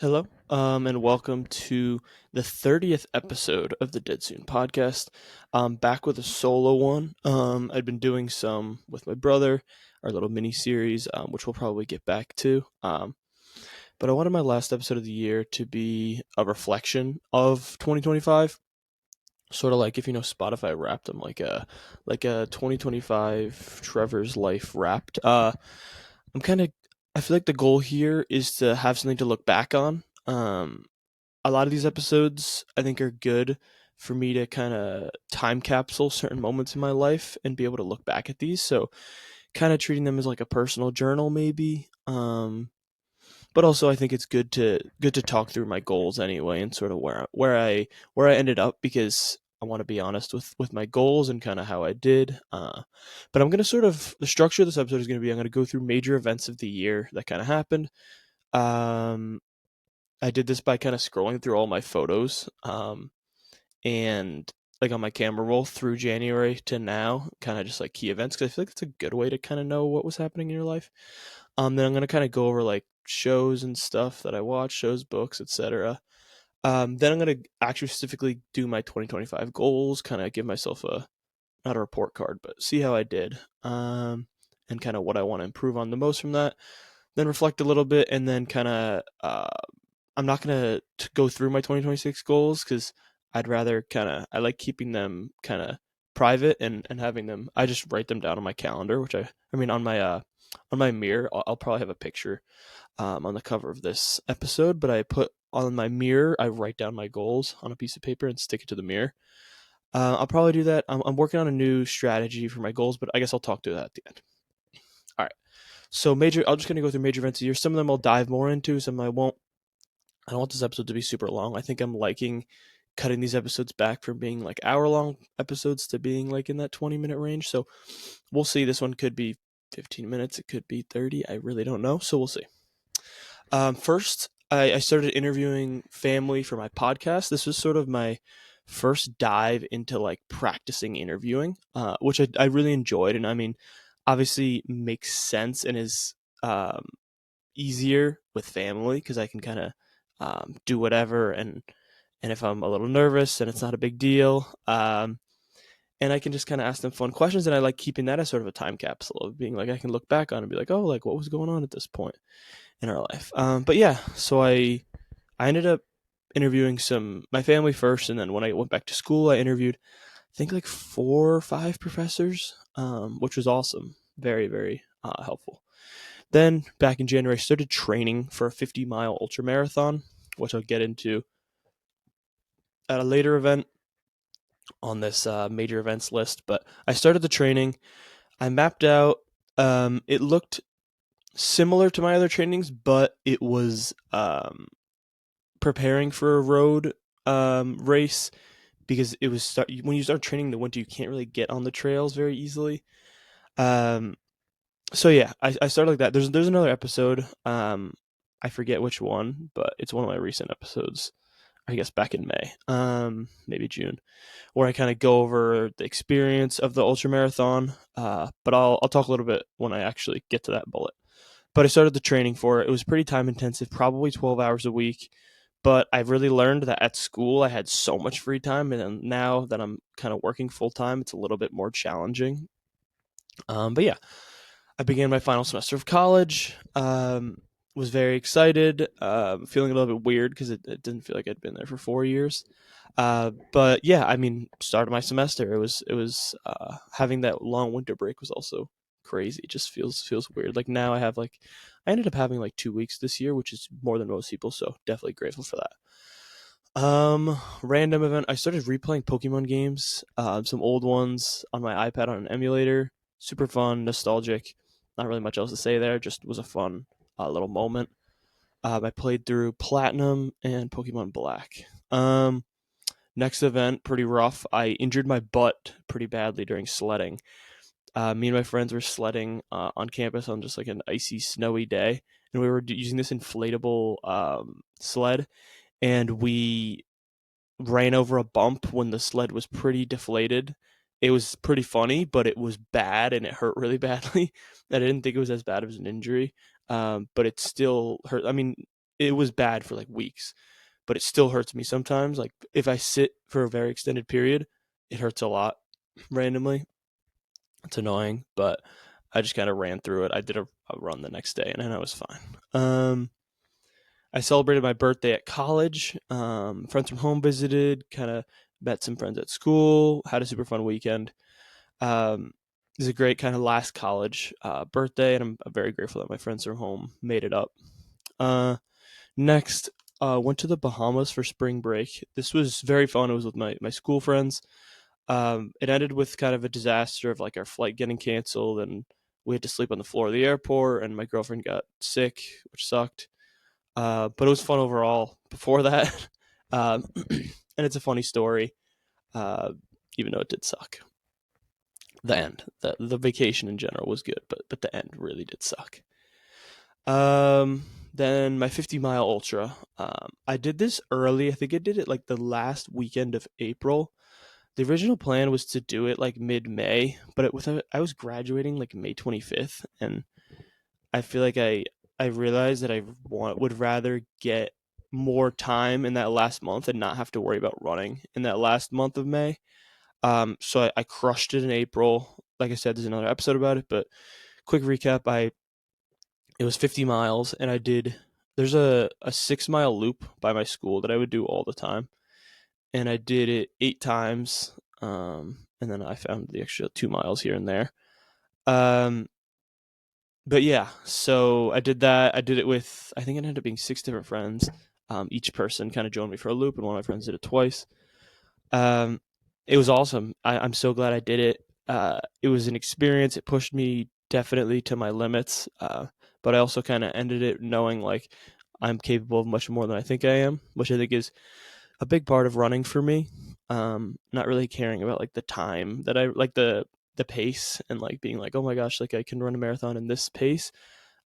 Hello, and welcome to the 30th episode of the Dead Soon podcast. I'm back with a solo one. I've been doing some with my brother, our little mini series, which we'll probably get back to. But I wanted my last episode of the year to be a reflection of 2025, sort of like if you know Spotify Wrapped. I'm like a 2025 Trevor's Life Wrapped. I'm kind of I feel like the goal here is to have something to look back on. A lot of these episodes I think are good for me to kind of time capsule certain moments in my life and be able to look back at these. So kind of treating them as like a personal journal maybe. But also I think it's good to talk through my goals anyway and sort of where I ended up because I want to be honest with my goals and kind of how I did. But I'm gonna sort of the structure of this episode is gonna be I'm gonna go through major events of the year that kind of happened. Um, I did this by kind of scrolling through all my photos, and like on my camera roll through January to now, kind of just like key events because I feel like it's a good way to kind of know what was happening in your life. Then I'm gonna kind of go over like shows and stuff that I watched, shows, books, etc. Then I'm gonna actually specifically do my 2025 goals, kind of give myself a not a report card, but see how I did, and kind of what I want to improve on the most from that. Then reflect a little bit, and then kind of I'm not gonna go through my 2026 goals because I'd rather kind of I like keeping them kind of private and having them. I just write them down on my calendar, which I mean on my mirror. I'll probably have a picture on the cover of this episode, but I put on my mirror. I write down my goals on a piece of paper and stick it to the mirror. I'll probably do that. I'm working on a new strategy for my goals, but I guess I'll talk to that at the end. All right. So major. I'm just gonna go through major events of the year. Some of them I'll dive more into. Some I won't. I don't want this episode to be super long. I think I'm liking cutting these episodes back from being like hour long episodes to being like in that 20-minute range. So we'll see. This one could be 15 minutes. It could be 30. I really don't know. So we'll see. First, I started interviewing family for my podcast. This was sort of my first dive into like practicing interviewing, which I really enjoyed. And I mean, obviously makes sense and is easier with family because I can kind of do whatever and if I'm a little nervous then it's not a big deal. And I can just kind of ask them fun questions, and I like keeping that as sort of a time capsule of being like I can look back on and be like, oh, like what was going on at this point in our life. But yeah, so I ended up interviewing some my family first, and then when I went back to school, I interviewed I think like 4 or 5 professors, which was awesome, very helpful. Then back in January, I started training for a 50-mile ultra marathon, which I'll get into at a later event on this major events list. But I started the training. I mapped out. It looked similar to my other trainings, but it was preparing for a road race because it was when you start training in the winter, you can't really get on the trails very easily. Um, so yeah, I started like that. There's another episode. I forget which one, but it's one of my recent episodes. I guess back in May, maybe June, where I kind of go over the experience of the ultra marathon. But I'll talk a little bit when I actually get to that bullet. But I started the training for it. It was pretty time intensive, probably 12 hours a week. But I've really learned that at school I had so much free time, and then now that I'm kind of working full time, it's a little bit more challenging. But yeah, I began my final semester of college. Was very excited, feeling a little bit weird because it didn't feel like I'd been there for 4 years. But yeah, I mean, started my semester. It was having that long winter break was also crazy. It just feels weird. Like now I ended up having like 2 weeks this year, which is more than most people. So definitely grateful for that. Random event. I started replaying Pokemon games, some old ones on my iPad on an emulator. Super fun, nostalgic. Not really much else to say there. Just was a fun little moment. I played through Platinum and Pokemon Black. Next event, pretty rough. I injured my butt pretty badly during sledding. Me and my friends were sledding on campus on just like an icy, snowy day, and we were using this inflatable sled, and we ran over a bump when the sled was pretty deflated. It was pretty funny, but it was bad and it hurt really badly. I didn't think it was as bad as an injury, but it still hurt. I mean, it was bad for like weeks, but it still hurts me sometimes. Like if I sit for a very extended period, it hurts a lot randomly. It's annoying, but I just kind of ran through it. I did a run the next day, and then I was fine. I celebrated my birthday at college. Friends from home visited, kind of met some friends at school, had a super fun weekend. Um, it was a great kind of last college birthday, and I'm very grateful that my friends from home made it up. Uh, Next, went to the Bahamas for spring break. This was very fun. It was with my school friends. It ended with kind of a disaster of like our flight getting canceled, and we had to sleep on the floor of the airport, and my girlfriend got sick, which sucked. But it was fun overall before that. And it's a funny story, uh, even though it did suck. The end, the vacation in general was good, but the end really did suck. Then my 50-mile ultra. I did this early. I think I did it like the last weekend of April. The original plan was to do it like mid-May, but I was graduating like May 25th, and I feel like I realized that would rather get more time in that last month and not have to worry about running in that last month of May. So I crushed it in April. Like I said, there's another episode about it, but quick recap: it was 50 miles, and I did. There's a 6 mile loop by my school that I would do all the time, and I did it 8 times. And then I found the extra 2 miles here and there. Um, but yeah, so I did that. I did it with, I think it ended up being 6 different friends. Each person kind of joined me for a loop, and one of my friends did it twice. Um, it was awesome. I'm so glad I did it. It was an experience. It pushed me definitely to my limits. But I also kind of ended it knowing like I'm capable of much more than I think I am, which I think is a big part of running for me. Not really caring about like the time that I like the pace and like being like, oh my gosh, like I can run a marathon in this pace.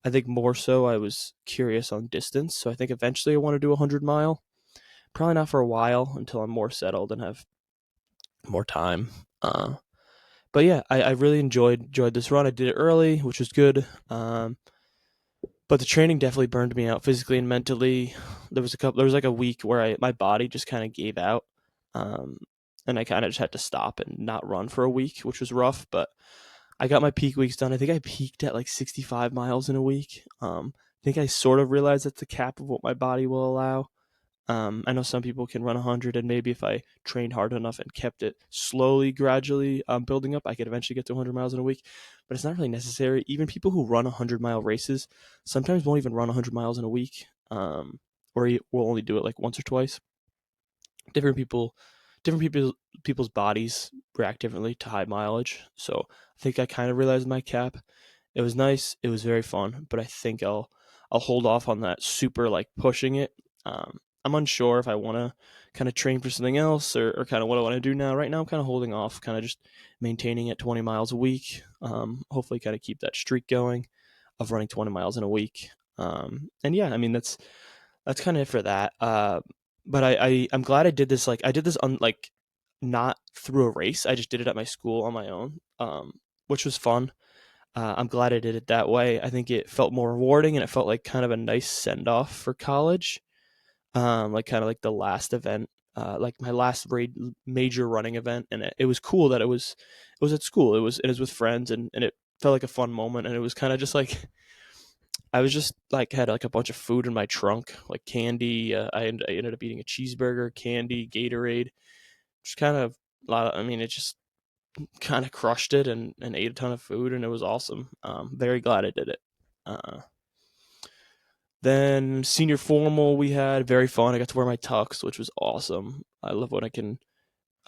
I think more so I was curious on distance. So I think eventually I want to do 100 mile. Probably not for a while until I'm more settled and have more time. But yeah, I really enjoyed this run. I did it early, which was good. But the training definitely burned me out physically and mentally. There was like a week where my body just kind of gave out. Um, and I kind of just had to stop and not run for a week, which was rough, but I got my peak weeks done. I think I peaked at like 65 miles in a week. I think I sort of realized that's the cap of what my body will allow. I know some people can run 100, and maybe if I trained hard enough and kept it slowly, gradually building up, I could eventually get to 100 miles in a week. But it's not really necessary. Even people who run 100-mile races sometimes won't even run 100 miles in a week, or will only do it like once or twice. Different people, people's bodies react differently to high mileage. So I think I kind of realized my cap. It was nice. It was very fun, but I think I'll hold off on that super like pushing it. I'm unsure if I want to kind of train for something else or kind of what I want to do now. Right now, I'm kind of holding off, kind of just maintaining at 20 miles a week. Hopefully, kind of keep that streak going of running 20 miles in a week. And yeah, I mean that's kind of it for that. But I'm glad I did this. Like I did this on like not through a race. I just did it at my school on my own, which was fun. I'm glad I did it that way. I think it felt more rewarding, and it felt like kind of a nice send off for college. Like kind of like the last event, like my last major running event, and it was cool that it was at school. It was with friends, and it felt like a fun moment, and it was kind of just like I was just like had like a bunch of food in my trunk, like candy. I ended up eating a cheeseburger, candy, Gatorade, just kind of a lot of. I mean, it just kind of crushed it and ate a ton of food, and it was awesome. Very glad I did it. Uh, then senior formal we had very fun. I got to wear my tux, which was awesome. I love when I can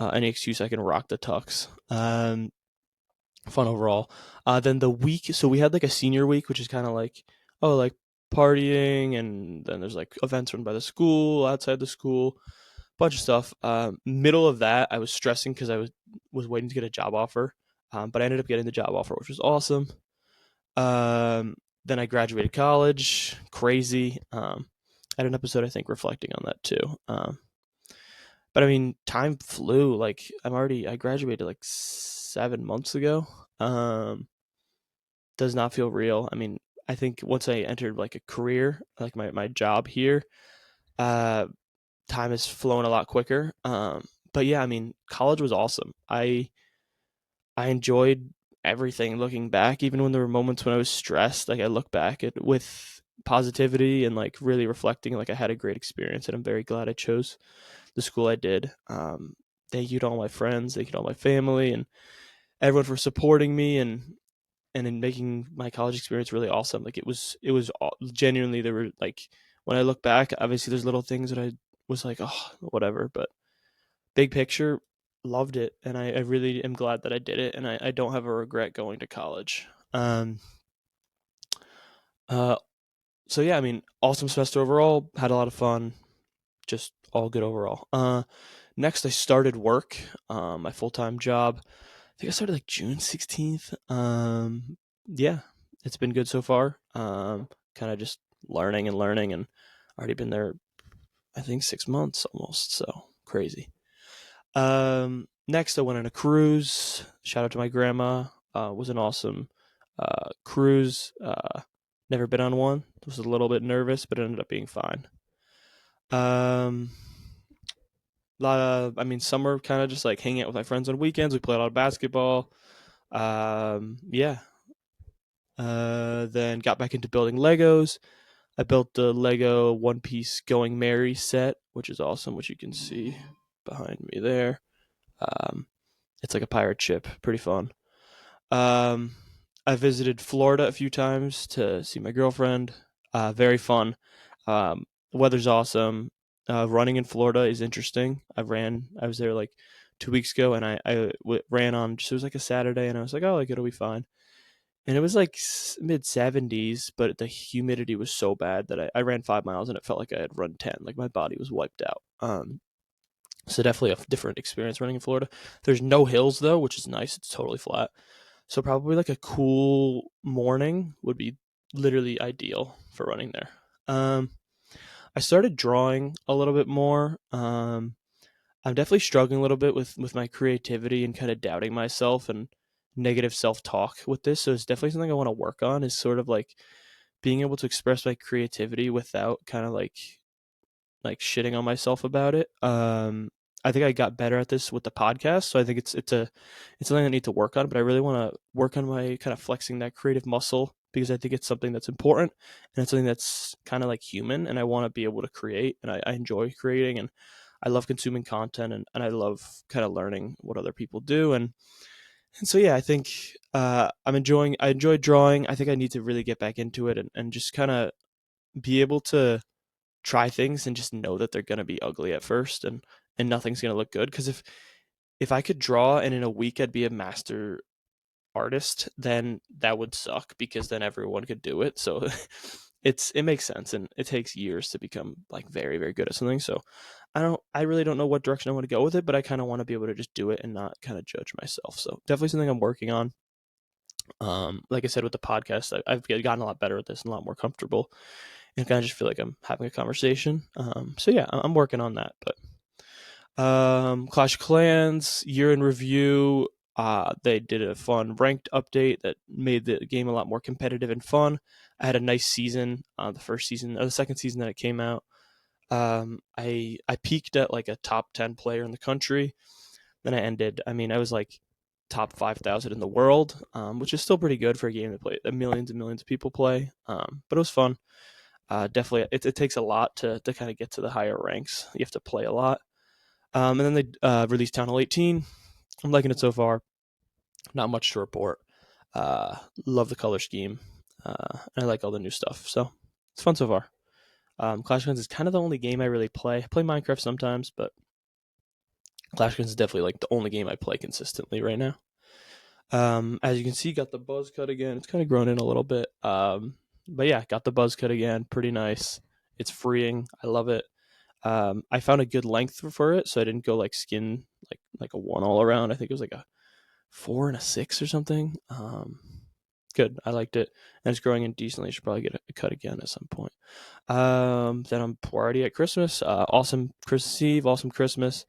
any excuse I can rock the tux. Fun overall. Then the week, so we had like a senior week, which is kind of like like partying, and then there's like events run by the school, outside the school, bunch of stuff. Middle of that, I was stressing because I was waiting to get a job offer, but I ended up getting the job offer, which was awesome. Then I graduated college, crazy. I had an episode I think reflecting on that too. But I mean, time flew. Like I graduated like 7 months ago. Does not feel real. I mean, I think once I entered like a career, like my job here, uh, time has flown a lot quicker. But yeah, I mean, college was awesome. I enjoyed everything looking back, even when there were moments when I was stressed. Like I look back at with positivity and like really reflecting. Like I had a great experience, and I'm very glad I chose the school I did. Thank you to all my friends, thank you to all my family, and everyone for supporting me and in making my college experience really awesome. Like it was genuinely, there were like, when I look back, obviously there's little things that I was like, oh, whatever, but big picture, loved it, and I really am glad that I did it, and I don't have a regret going to college. Um, uh, so yeah, I mean, awesome semester overall. Had a lot of fun. Just all good overall. Next, I started work, my full time job. I think I started like June 16th. Yeah, it's been good so far. Kind of just learning and learning, and already been there, I think 6 months almost. So crazy. Next, I went on a cruise. Shout out to my grandma. Was an awesome cruise. Never been on one. Was a little bit nervous, but it ended up being fine. Um, Lot of, I mean, summer kind of just like hanging out with my friends on weekends. We played a lot of basketball. Yeah. Then got back into building Legos. I built the Lego One Piece Going Merry set, which is awesome, which you can see behind me there. Um, it's like a pirate ship, pretty fun. Um, I visited Florida a few times to see my girlfriend. Very fun. The weather's awesome. Running in Florida is interesting. I was there like 2 weeks ago, and ran on. Just, it was like a Saturday, and I was like, oh, like it'll be fine. And it was like mid 70s, but the humidity was so bad that I ran 5 miles and it felt like I had run 10. Like my body was wiped out. So definitely a different experience running in Florida. There's no hills though, which is nice. It's totally flat. So probably like a cool morning would be literally ideal for running there. I started drawing a little bit more. I'm definitely struggling a little bit with my creativity and kind of doubting myself and negative self talk with this. So it's definitely something I want to work on. Is sort of like being able to express my creativity without kind of like shitting on myself about it. I think I got better at this with the podcast, so I think it's something I need to work on. But I really want to work on my kind of flexing that creative muscle because I think it's something that's important and it's something that's kind of like human. And I want to be able to create, and I enjoy creating, and I love consuming content, and I love kind of learning what other people do. And so yeah, I think I enjoy drawing. I think I need to really get back into it and just kind of be able to try things and just know that they're going to be ugly at first and nothing's going to look good because if I could draw and in a week I'd be a master artist, then that would suck because then everyone could do it. So it makes sense, and it takes years to become like very very good at something. So I really don't know what direction I want to go with it, but I kind of want to be able to just do it and not kind of judge myself. So definitely something I'm working on. Like I said with the podcast, I've gotten a lot better at this and a lot more comfortable, and kind of just feel like I'm having a conversation. So yeah, I'm working on that. But Clash of Clans year in review. They did a fun ranked update that made the game a lot more competitive and fun. I had a nice season, the first season or the second season that it came out. I peaked at like a top 10 player in the country. Then I ended. I mean, I was like top 5,000 in the world, which is still pretty good for a game that millions and millions of people play. But it was fun. Definitely, it takes a lot to kind of get to the higher ranks. You have to play a lot. And then they released Town Hall 18. I'm liking it so far. Not much to report. Love the color scheme. And I like all the new stuff. So it's fun so far. Clash of Clans is kind of the only game I really play. I play Minecraft sometimes, but Clash of Clans is definitely like the only game I play consistently right now. As you can see, got the buzz cut again. It's kind of grown in a little bit. But yeah, got the buzz cut again. Pretty nice. It's freeing. I love it. I found a good length for it, so I didn't go like skin like a one all around. I think it was like a 4 and a 6 or something. Good. I liked it, and it's growing in decently. I should probably get a cut again at some point. Then I'm already at Christmas. Awesome Christmas Eve. Awesome Christmas.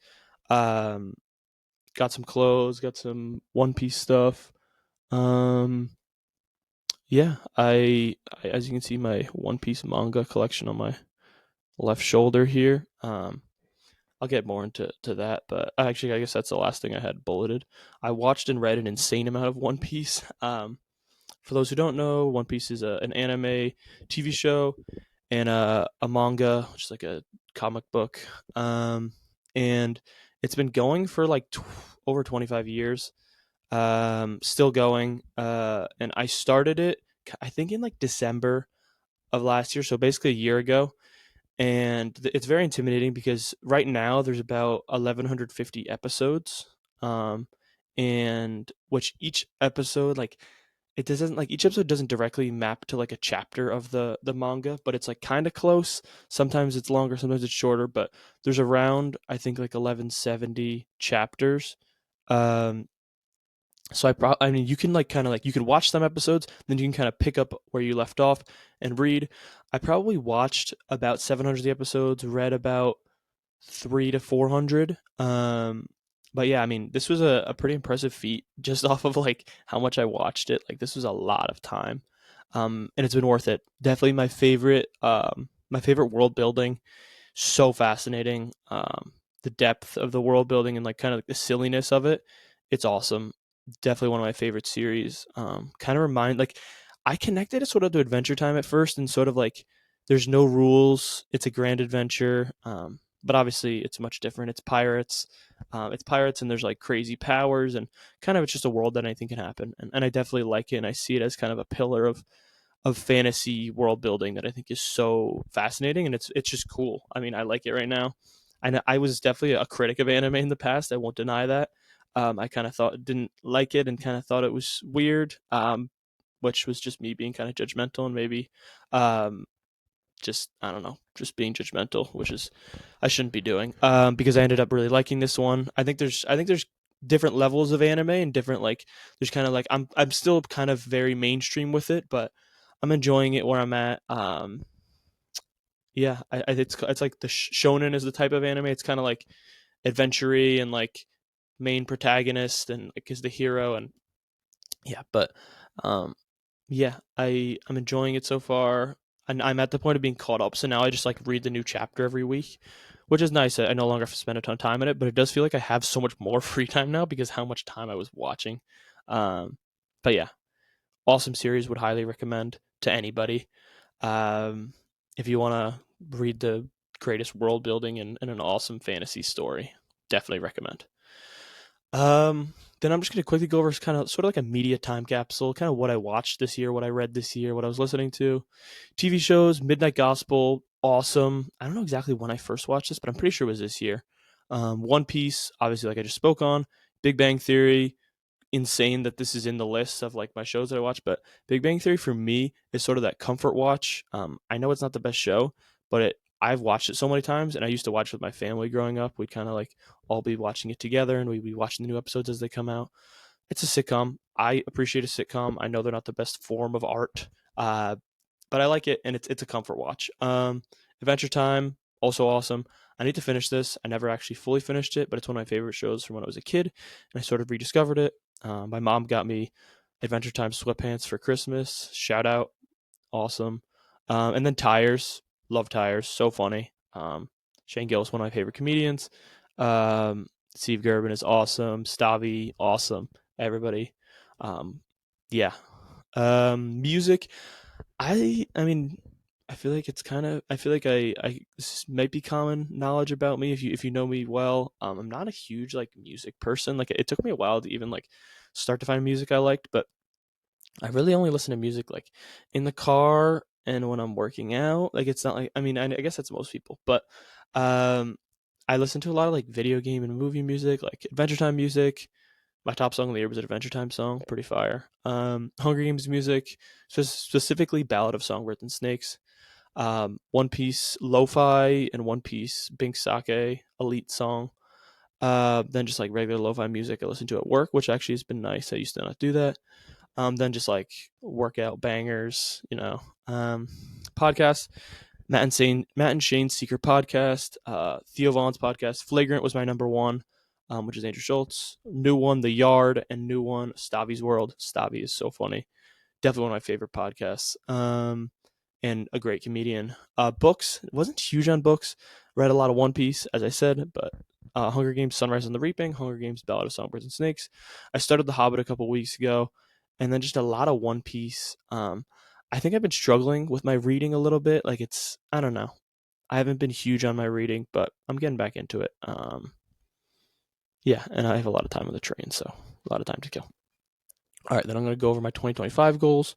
Um, got some clothes. Got some One Piece stuff. Um, Yeah, I as you can see my One Piece manga collection on my left shoulder here. I'll get more into that, but actually, I guess that's the last thing I had bulleted. I watched and read an insane amount of One Piece. For those who don't know, One Piece is an anime TV show and a manga, which is like a comic book. Um, and it's been going for like over 25 years. Still going. And I started it, I think, in like December of last year, so basically a year ago. And it's very intimidating because right now there's about 1150 episodes, um, and which each episode, like, it doesn't, like, each episode doesn't directly map to like a chapter of the manga, but it's like kind of close. Sometimes it's longer, sometimes it's shorter, but there's around, I think, like 1170 chapters. Um, so I mean, you can like kind of like, you can watch some episodes, then you can kind of pick up where you left off and read. I probably watched about 700 episodes, read about 300 to 400. But yeah, I mean, this was a pretty impressive feat just off of like how much I watched it. Like, this was a lot of time, and it's been worth it. Definitely my favorite. My favorite world building, so fascinating. The depth of the world building and like kind of like the silliness of it, it's awesome. Definitely one of my favorite series. Kind of remind, like, I connected it sort of to Adventure Time at first, and sort of like there's no rules. It's a grand adventure, but obviously it's much different. It's pirates. It's pirates, and there's like crazy powers, and kind of it's just a world that anything can happen. And I definitely like it, and I see it as kind of a pillar of fantasy world building that I think is so fascinating, and it's just cool. I mean, I like it right now. I was definitely a critic of anime in the past. I won't deny that. I kind of thought, didn't like it, and kind of thought it was weird, which was just me being kind of judgmental, and maybe um, just, I don't know, just being judgmental, which is I shouldn't be doing. Because I ended up really liking this one. I think there's different levels of anime, and different, like, there's kind of like, I'm still kind of very mainstream with it, but I'm enjoying it where I'm at. Yeah, it's like the shonen is the type of anime. It's kind of like adventure and like main protagonist and like is the hero, and yeah, but um yeah, I'm enjoying it so far. And I'm at the point of being caught up, so now I just like read the new chapter every week, which is nice. I no longer have to spend a ton of time in it, but it does feel like I have so much more free time now because how much time I was watching. Um, but yeah, awesome series. Would highly recommend to anybody. Um, if you want to read the greatest world building and an awesome fantasy story, definitely recommend. Then I'm just gonna quickly go over kind of sort of like a media time capsule, kind of what I watched this year, what I read this year, what I was listening to. TV shows, Midnight Gospel, awesome. I don't know exactly when I first watched this, but I'm pretty sure it was this year. One Piece, obviously, like I just spoke on. Big Bang Theory, insane that this is in the list of like my shows that I watch, but Big Bang Theory for me is sort of that comfort watch. I know it's not the best show, but I've watched it so many times, and I used to watch with my family growing up. We'd kind of like all be watching it together, and we'd be watching the new episodes as they come out. It's a sitcom. I appreciate a sitcom. I know they're not the best form of art, uh, but I like it, and it's a comfort watch. Adventure Time, also awesome. I need to finish this. I never actually fully finished it, but it's one of my favorite shows from when I was a kid, and I sort of rediscovered it. My mom got me Adventure Time sweatpants for Christmas. Shout out, awesome. And then Tires, love Tires, so funny. Shane Gillis, one of my favorite comedians. Um, Steve Gerben is awesome. Stavi, awesome. Everybody, um, yeah. Music, I mean, I feel like it's kind of, I feel like I this might be common knowledge about me if you know me well. I'm not a huge like music person. Like, it took me a while to even like start to find music I liked, but I really only listen to music like in the car and when I'm working out. Like, it's not like, I mean, I guess that's most people, but um I listen to a lot of like video game and movie music, like Adventure Time music. My top song of the year was an Adventure Time song, pretty fire. Hunger Games music, specifically Ballad of Songbirds and Snakes. One Piece lo-fi and One Piece Bink Sake elite song. Then just like regular lo-fi music I listen to at work, which actually has been nice. I used to not do that. Then just like workout bangers, podcasts. Matt and Shane's Secret Podcast, Theo Vaughn's podcast. Flagrant was my number one, which is Andrew Schultz. New one, The Yard, and new one, Stavi's World. Stavi is so funny. Definitely one of my favorite podcasts. And a great comedian. Books, wasn't huge on books. Read a lot of One Piece, as I said, but Hunger Games, Sunrise on the Reaping, Hunger Games, Ballad of Songbirds and Snakes. I started The Hobbit a couple weeks ago, and then just a lot of One Piece. I think I've been struggling with my reading a little bit. Like I don't know. I haven't been huge on my reading, but I'm getting back into it. Yeah, and I have a lot of time on the train, so a lot of time to kill. All right, then I'm going to go over my 2025 goals.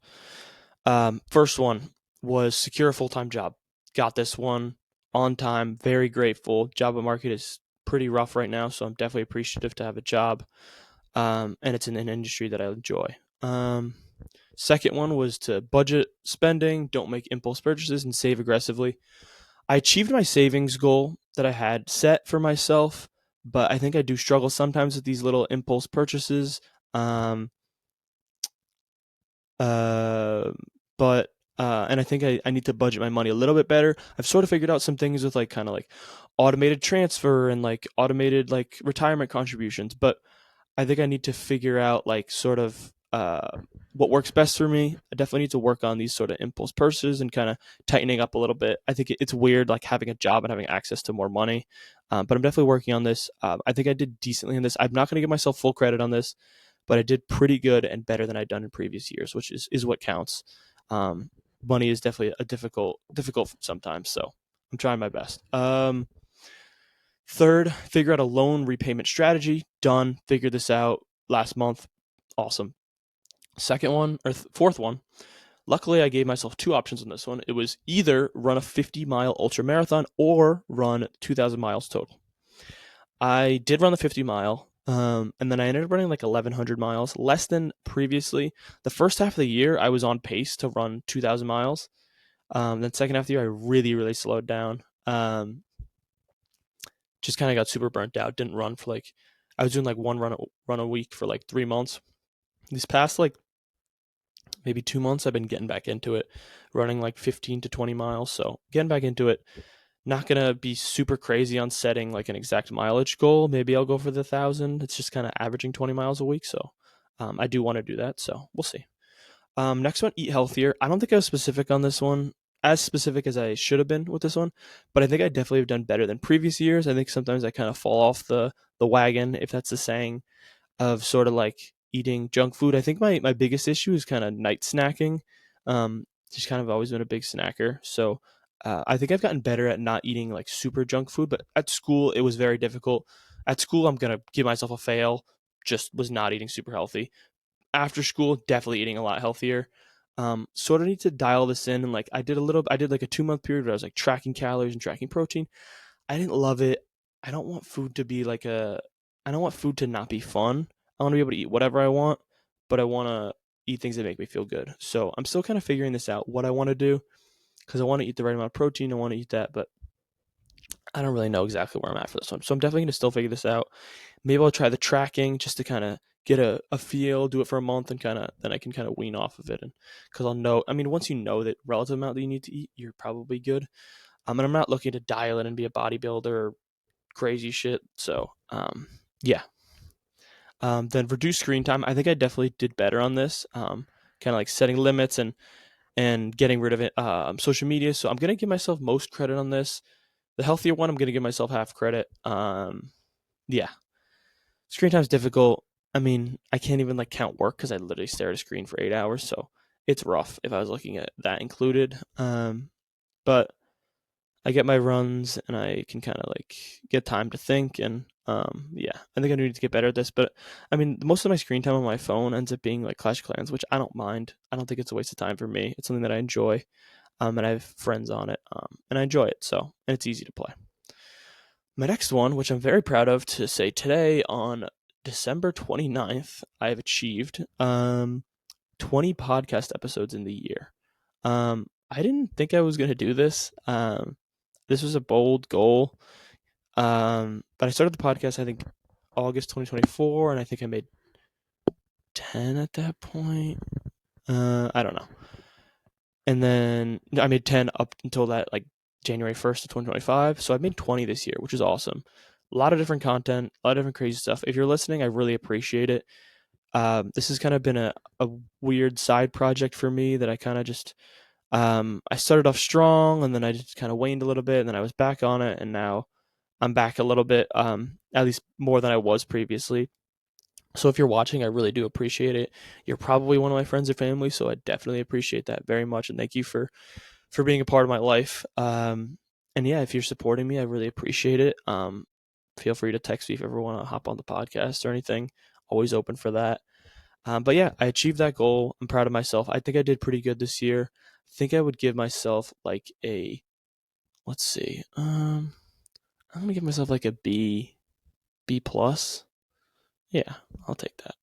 First one was secure a full-time job. Got this one on time. Very grateful. Job market is pretty rough right now, so I'm definitely appreciative to have a job. And it's in an industry that I enjoy. Second one was to budget spending, don't make impulse purchases, and save aggressively. I achieved my savings goal that I had set for myself, but I think I do struggle sometimes with these little impulse purchases. Um, uh, but and I think I need to budget my money a little bit better. I've sort of figured out some things with like kind of like automated transfer and like automated like retirement contributions, but I think I need to figure out like sort of what works best for me. I definitely need to work on these sort of impulse purchases and kind of tightening up a little bit. I think it's weird like having a job and having access to more money, but I'm definitely working on this. I think I did decently in this. I'm not going to give myself full credit on this, but I did pretty good and better than I'd done in previous years, which is what counts. Um, Money is definitely a difficult sometimes, so I'm trying my best. Third, figure out a loan repayment strategy. Done. Figured this out last month. Awesome. Second one, or fourth one, luckily I gave myself two options on this one. It was either run a 50-mile ultra marathon or run 2,000 miles total. I did run the 50-mile, and then I ended up running like 1,100 miles, less than previously. The first half of the year, I was on pace to run 2,000 miles. Then second half of the year, I really slowed down. Just kind of got super burnt out. Didn't run for like, I was doing like one run a week for like 3 months. These past like maybe 2 months, I've been getting back into it, running like 15 to 20 miles. So getting back into it. Not gonna be super crazy on setting like an exact mileage goal. Maybe I'll go for the 1,000. It's just kind of averaging 20 miles a week. So I do want to do that. So we'll see. Next one, eat healthier. I don't think I was specific on this one, as specific as I should have been with this one, but I think I definitely have done better than previous years. I think sometimes I kind of fall off the wagon, if that's the saying, of sort of like eating junk food. I think my biggest issue is kind of night snacking. Just kind of always been a big snacker. So I think I've gotten better at not eating like super junk food, but at school it was very difficult. At school, I'm going to give myself a fail. Just was not eating super healthy. After school, definitely eating a lot healthier. Sort of need to dial this in. And like I did like a 2 month period where I was like tracking calories and tracking protein. I didn't love it. I don't want food to be like I don't want food to not be fun. I want to be able to eat whatever I want, but I want to eat things that make me feel good. So I'm still kind of figuring this out, what I want to do, because I want to eat the right amount of protein. I want to eat that, but I don't really know exactly where I'm at for this one. So I'm definitely going to still figure this out. Maybe I'll try the tracking just to kind of get a feel, do it for a month, and then I can kind of wean off of it. And because I'll know, I mean, once you know the relative amount that you need to eat, you're probably good. And I'm not looking to dial it and be a bodybuilder or crazy shit. So, yeah. Then reduce screen time. I think I definitely did better on this. Kind of like setting limits and getting rid of it. Social media. So I'm gonna give myself most credit on this. The healthier one, I'm gonna give myself half credit. Yeah. Screen time is difficult. I mean, I can't even like count work because I literally stare at a screen for 8 hours. So it's rough if I was looking at that included. But I get my runs and I can kind of like get time to think and yeah, I think I need to get better at this. But I mean, most of my screen time on my phone ends up being like Clash of Clans, which I don't mind. I don't think it's a waste of time for me. It's something that I enjoy, and I have friends on it, and I enjoy it. So and it's easy to play. My next one, which I'm very proud of to say today on December 29th, I have achieved 20 podcast episodes in the year. I didn't think I was gonna do this. This was a bold goal. But I started the podcast, I think, August 2024, and I think I made 10 at that point. I don't know. And then I made 10 up until that, like, January 1st of 2025. So I made 20 this year, which is awesome. A lot of different content, a lot of different crazy stuff. If you're listening, I really appreciate it. This has kind of been a weird side project for me that I kind of just I started off strong and then I just kind of waned a little bit and then I was back on it and now I'm back a little bit, at least more than I was previously. So if you're watching, I really do appreciate it. You're probably one of my friends or family, so I definitely appreciate that very much and thank you for being a part of my life. And yeah, if you're supporting me, I really appreciate it. Feel free to text me if you ever want to hop on the podcast or anything. Always open for that. But yeah, I achieved that goal. I'm proud of myself. I think I did pretty good this year. I think I would give myself like a, let's see, I'm gonna give myself like a B plus. Yeah, I'll take that.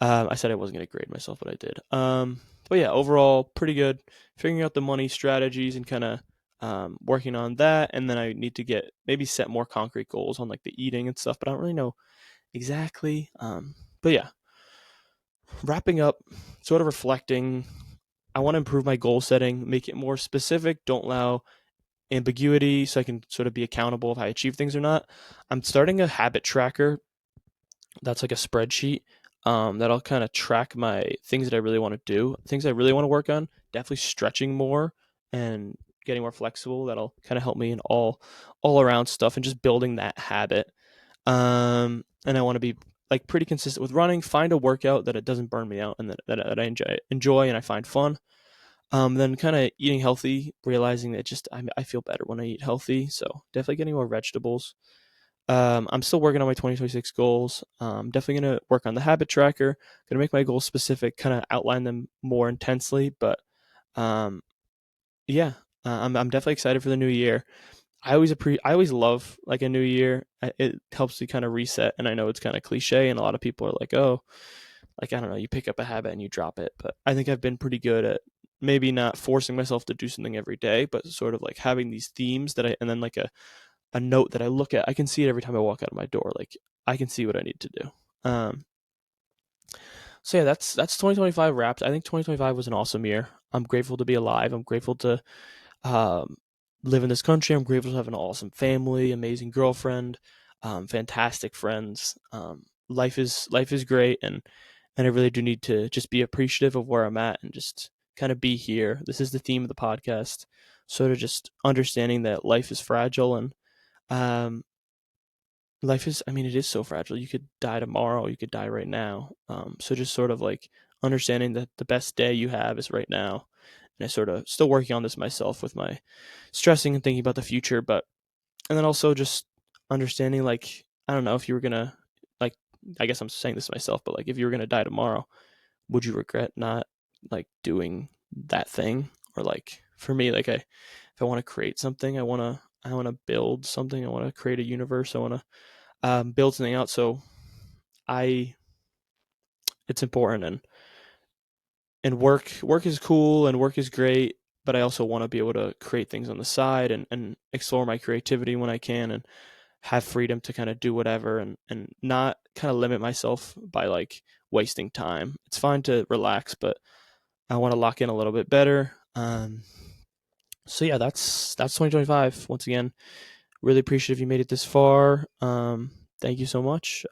I said I wasn't gonna grade myself, but I did. But yeah, overall pretty good. Figuring out the money strategies and kind of working on that, and then I need to get maybe set more concrete goals on like the eating and stuff. But I don't really know exactly. But yeah, wrapping up, sort of reflecting. I want to improve my goal setting, make it more specific. Don't allow ambiguity, so I can sort of be accountable if I achieve things or not. I'm starting a habit tracker that's like a spreadsheet that'll kind of track my things that I really want to do, things I really want to work on. Definitely stretching more and getting more flexible. That'll kind of help me in all around stuff and just building that habit. And I want to be like pretty consistent with running. Find a workout that it doesn't burn me out and that I enjoy and I find fun. Then kind of eating healthy, realizing that just I feel better when I eat healthy. So definitely getting more vegetables. I'm still working on my 2026 goals. Definitely going to work on the habit tracker. Going to make my goals specific, kind of outline them more intensely. But um, yeah, I'm definitely excited for the new year. I always love like a new year. It helps you kind of reset. And I know it's kind of cliche, and a lot of people are like, oh, like I don't know, you pick up a habit and you drop it. But I think I've been pretty good at maybe not forcing myself to do something every day, but sort of like having these themes that and then like a note that I look at. I can see it every time I walk out of my door. Like I can see what I need to do. So yeah, that's 2025 wrapped. I think 2025 was an awesome year. I'm grateful to be alive. I'm grateful to um, live in this country. I'm grateful to have an awesome family, amazing girlfriend, fantastic friends. Life is great, and I really do need to just be appreciative of where I'm at and just kind of be here. This is the theme of the podcast, sort of just understanding that life is fragile and um, life is, I mean, it is so fragile. You could die tomorrow, you could die right now. So just sort of like understanding that the best day you have is right now. And I sort of still working on this myself with my stressing and thinking about the future, but and then also just understanding like I don't know if you were gonna like I guess I'm saying this to myself, but like if you were gonna die tomorrow, would you regret not like doing that thing? Or like for me, like if I want to create something, I wanna build something, I wanna create a universe, I wanna build something out. So I it's important and work is cool and work is great, but I also want to be able to create things on the side and explore my creativity when I can and have freedom to kind of do whatever and not kind of limit myself by like wasting time. It's fine to relax, but I want to lock in a little bit better. So yeah, that's 2025. Once again, really appreciate if you made it this far. Thank you so much.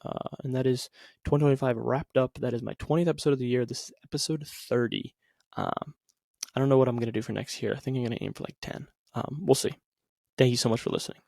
And that is 2025 wrapped up. That is my 20th episode of the year. This is episode 30. I don't know what I'm going to do for next year. I think I'm going to aim for like 10. We'll see. Thank you so much for listening.